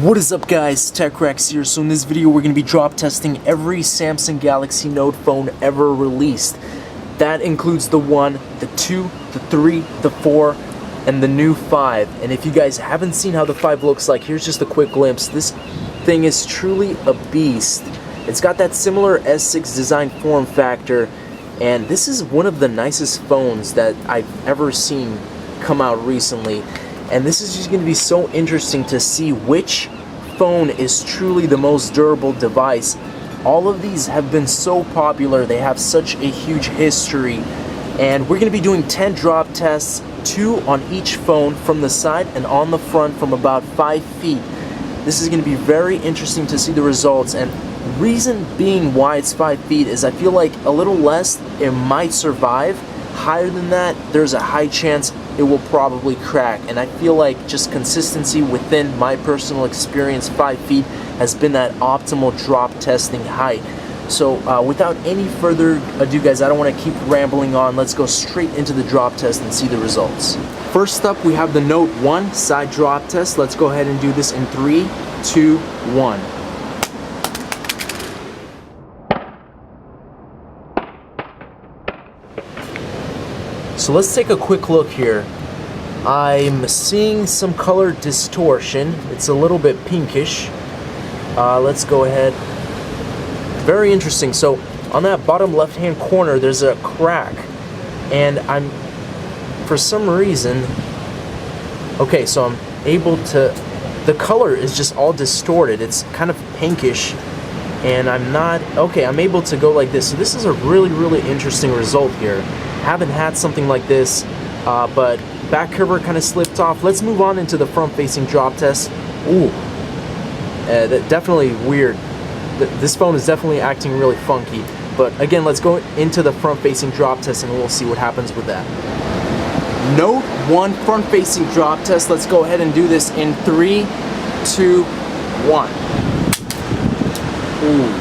What is up guys, TechRex here. So in this video we're going to be drop testing every Samsung Galaxy Note phone ever released. That includes the 1, the 2, the 3, the 4, and the new 5. And if you guys haven't seen how the 5 looks like, here's just a quick glimpse. This thing is truly a beast. It's got that similar S6 design form factor, and this is one of the nicest phones that I've ever seen come out recently. And this is just going to be so interesting to see which phone is truly the most durable device. All of these have been so popular, they have such a huge history, and we're going to be doing 10 drop tests, 2 on each phone from the side and on the front from about 5 feet. This is going to be very interesting to see the results, and reason being why it's 5 feet is I feel like a little less it might survive. Higher than that, there's a high chance it will probably crack, and I feel like just consistency within my personal experience, 5 feet has been that optimal drop testing height. So without any further ado guys, I don't want to keep rambling on. Let's go straight into the drop test and see the results. First up, we have the Note 1 side drop test. Let's go ahead and do this in 3, 2, 1. So let's take a quick look here. I'm seeing some color distortion. It's a little bit pinkish. Let's go ahead. Very interesting. So on that bottom left hand corner there's a crack, and for some reason, okay, so I'm able to, the color is just all distorted. It's kind of pinkish, and I'm able to go like this. So this is a really interesting result here. Haven't had something like this, but back cover kind of slipped off. Let's move on into the front-facing drop test. Ooh, definitely weird. This phone is definitely acting really funky. But again, let's go into the front-facing drop test and we'll see what happens with that. Note 1 front-facing drop test. Let's go ahead and do this in 3, 2, 1. Ooh.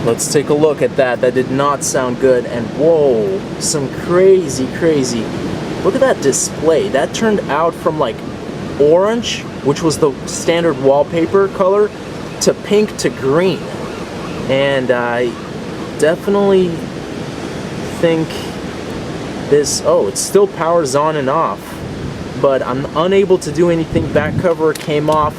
Let's take a look at that. That did not sound good. And whoa, some crazy. Look at that display. That turned out from like orange, which was the standard wallpaper color, to pink to green. And I definitely think this, it still powers on and off, but I'm unable to do anything. Back cover came off,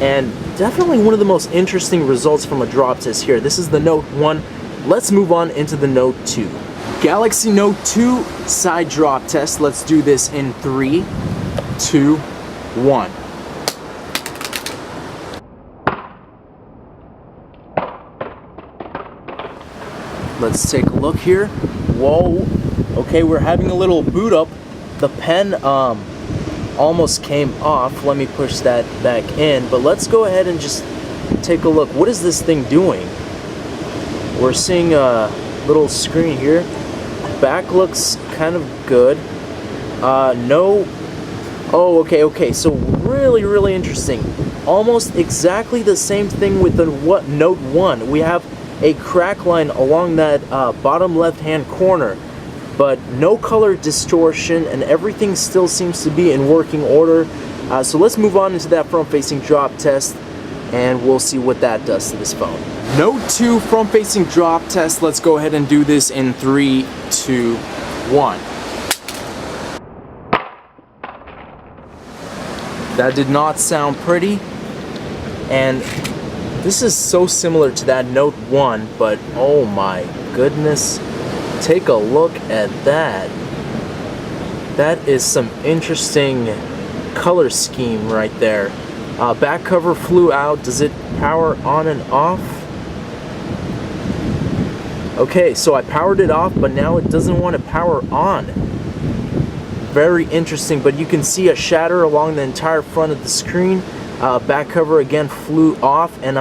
and definitely one of the most interesting results from a drop test here. This is the Note 1. Let's move on into the Note 2. Galaxy Note 2 side drop test. Let's do this in 3, 2, 1. Let's take a look here. Whoa. Okay, we're having a little boot up. The pen almost came off. Let me push that back in, but let's go ahead and just take a look. What is this thing doing? We're seeing a little screen here. Back looks kind of good. Okay, so really interesting. Almost exactly the same thing with the Note 1. We have a crack line along that bottom left hand corner, but no color distortion, and everything still seems to be in working order. So let's move on into that front-facing drop test, and we'll see what that does to this phone. Note 2 front-facing drop test. Let's go ahead and do this in 3, 2, 1. That did not sound pretty, and this is so similar to that Note 1, but oh my goodness. Take a look at that. That is some interesting color scheme right there. Back cover flew out. Does it power on and off? Okay, so I powered it off, but now it doesn't want to power on. Very interesting, but you can see a shatter along the entire front of the screen. Back cover again flew off, and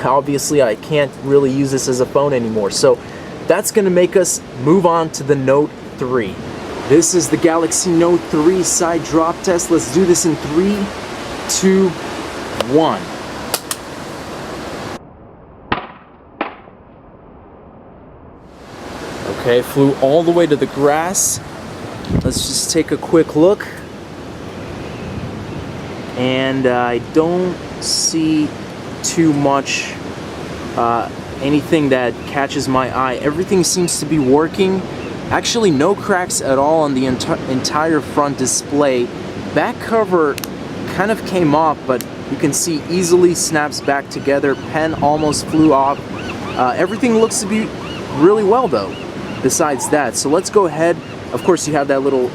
obviously I can't really use this as a phone anymore. So that's going to make us move on to the Note 3. This is the Galaxy Note 3 side drop test. Let's do this in 3, 2, 1. Okay, flew all the way to the grass. Let's just take a quick look. And I don't see too much anything that catches my eye. Everything seems to be working. Actually, no cracks at all on the entire front display. Back cover kind of came off, but you can see easily snaps back together. Pen almost flew off. Everything looks to be really well though, besides that. So let's go ahead. Of course, you have that little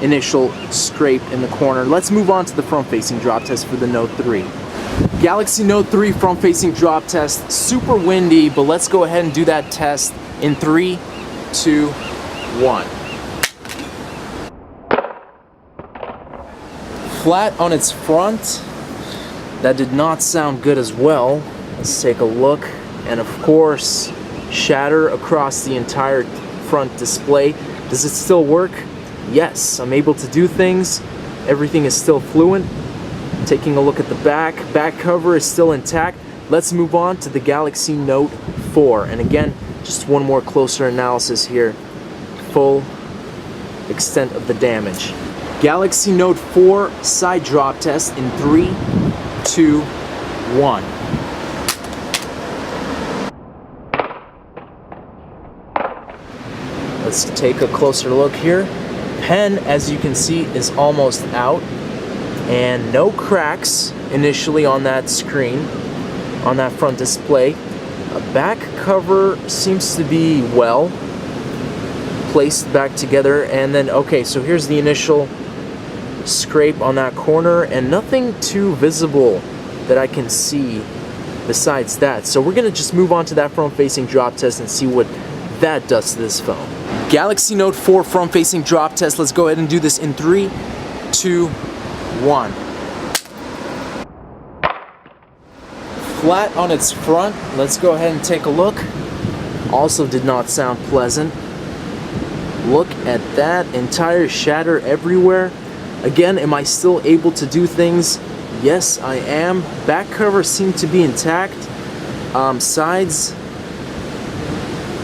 initial scrape in the corner. Let's move on to the front-facing drop test for the Note 3. Galaxy Note 3 front-facing drop test. Super windy, but let's go ahead and do that test in 3, 2, 1. Flat on its front. That did not sound good as well. Let's take a look. And of course, shatter across the entire front display. Does it still work? Yes, I'm able to do things. Everything is still fluent. Taking a look at the back. Back cover is still intact. Let's move on to the Galaxy Note 4. And again, just one more closer analysis here. Full extent of the damage. Galaxy Note 4 side drop test in 3, 2, 1. Let's take a closer look here. Pen, as you can see, is almost out, and no cracks initially on that screen, on that front display. Back cover seems to be well placed back together, and then okay, so here's the initial scrape on that corner, and nothing too visible that I can see besides that. So we're gonna just move on to that front-facing drop test and see what that does to this phone. Galaxy Note 4 front-facing drop test. Let's go ahead and do this in 3, 2, 1. Flat on its front. Let's go ahead and take a look. Also did not sound pleasant. Look at that. Entire shatter everywhere. Again, am I still able to do things? Yes, I am. Back cover seemed to be intact. Sides,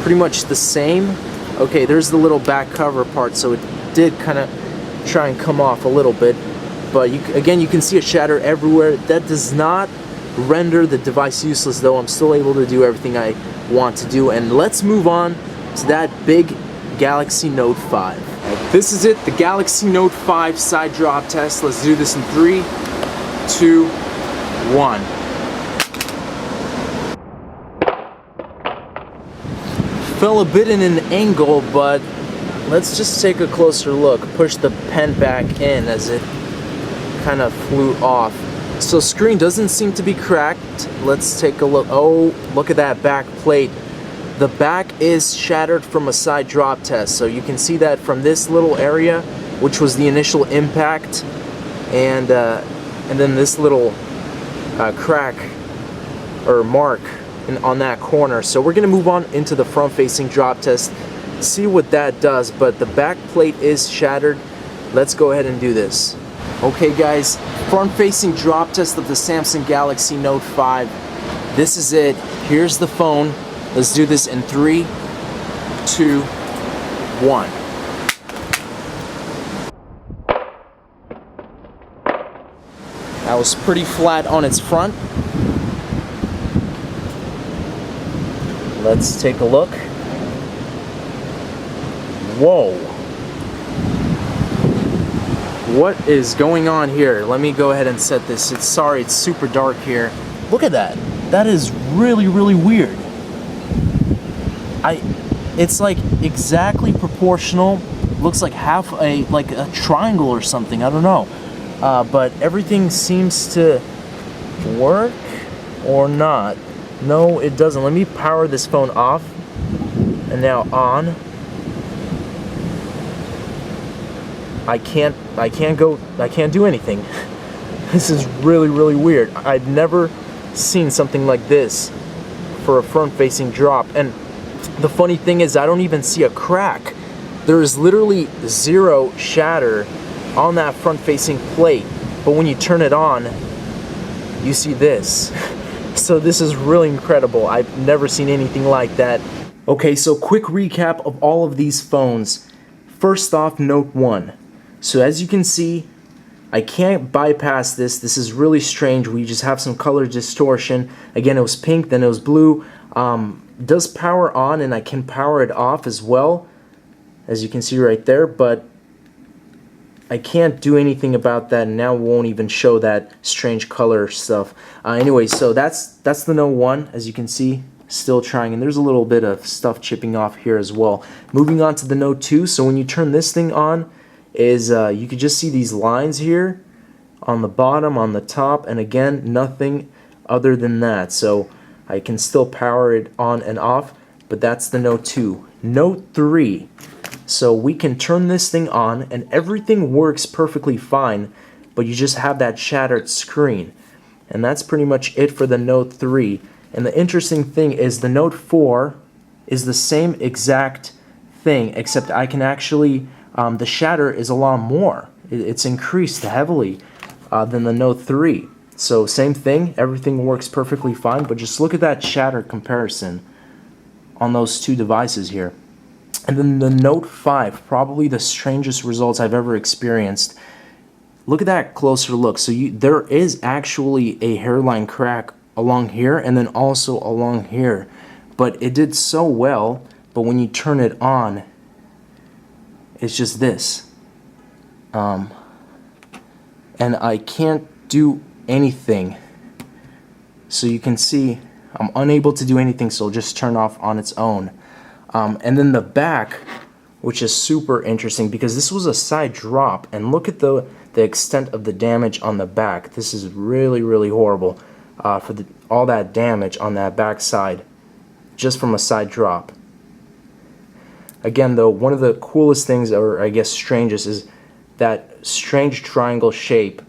pretty much the same. Okay, there's the little back cover part, so it did kind of try and come off a little bit. But again, you can see a shatter everywhere. That does not render the device useless, though. I'm still able to do everything I want to do. And let's move on to that big Galaxy Note 5. This is it, the Galaxy Note 5 side drop test. Let's do this in 3, 2, 1. Fell a bit in an angle, but let's just take a closer look. Push the pen back in as it kind of flew off. So screen doesn't seem to be cracked. Let's take a look. Oh, look at that back plate. The back is shattered from a side drop test. So you can see that from this little area, which was the initial impact, and then this little crack or mark on that corner. So we're gonna move on into the front-facing drop test, see what that does. But the back plate is shattered. Let's go ahead and do this. Okay guys, front-facing drop test of the Samsung Galaxy Note 5. This is it. Here's the phone. Let's do this in 3, 2, 1. That was pretty flat on its front. Let's take a look. Whoa. What is going on here? Let me go ahead and set this. Sorry, it's super dark here. Look at that. That is really, really weird. It's like exactly proportional. Looks like like a triangle or something. I don't know. But everything seems to work or not. No, it doesn't. Let me power this phone off, and now on. I can't do anything. This is really, really weird. I've never seen something like this for a front-facing drop. And the funny thing is, I don't even see a crack. There is literally zero shatter on that front-facing plate. But when you turn it on, you see this. So this is really incredible. I've never seen anything like that. Okay, so quick recap of all of these phones. First off, Note 1. So as you can see, I can't bypass this. This is really strange. We just have some color distortion. Again, it was pink, then it was blue. It does power on, and I can power it off as well, as you can see right there, but I can't do anything about that, and now it won't even show that strange color stuff. Anyway, so that's the Note 1, as you can see. Still trying, and there's a little bit of stuff chipping off here as well. Moving on to the Note 2, so when you turn this thing on, you could just see these lines here on the bottom, on the top, and again, nothing other than that. So I can still power it on and off, but that's the Note 2. Note 3, so we can turn this thing on, and everything works perfectly fine, but you just have that shattered screen. And that's pretty much it for the Note 3. And the interesting thing is the Note 4 is the same exact thing, except I can actually, the shatter is a lot more. It's increased heavily than the Note 3. So same thing, everything works perfectly fine, but just look at that shatter comparison on those two devices here. And then the Note 5, probably the strangest results I've ever experienced. Look at that closer look. So there is actually a hairline crack along here and then also along here, but it did so well, but when you turn it on, it's just this, and I can't do anything. So you can see I'm unable to do anything, so it'll just turn off on its own. And then the back, which is super interesting because this was a side drop, and look at the extent of the damage on the back. This is really horrible. For all that damage on that back side just from a side drop. Again though, one of the coolest things, or I guess strangest, is that strange triangle shape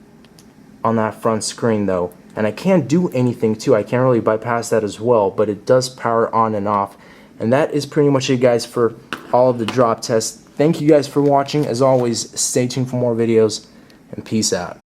on that front screen though. And I can't do anything too, I can't really bypass that as well, but it does power on and off. And that is pretty much it guys for all of the drop tests. Thank you guys for watching. As always, stay tuned for more videos, and peace out.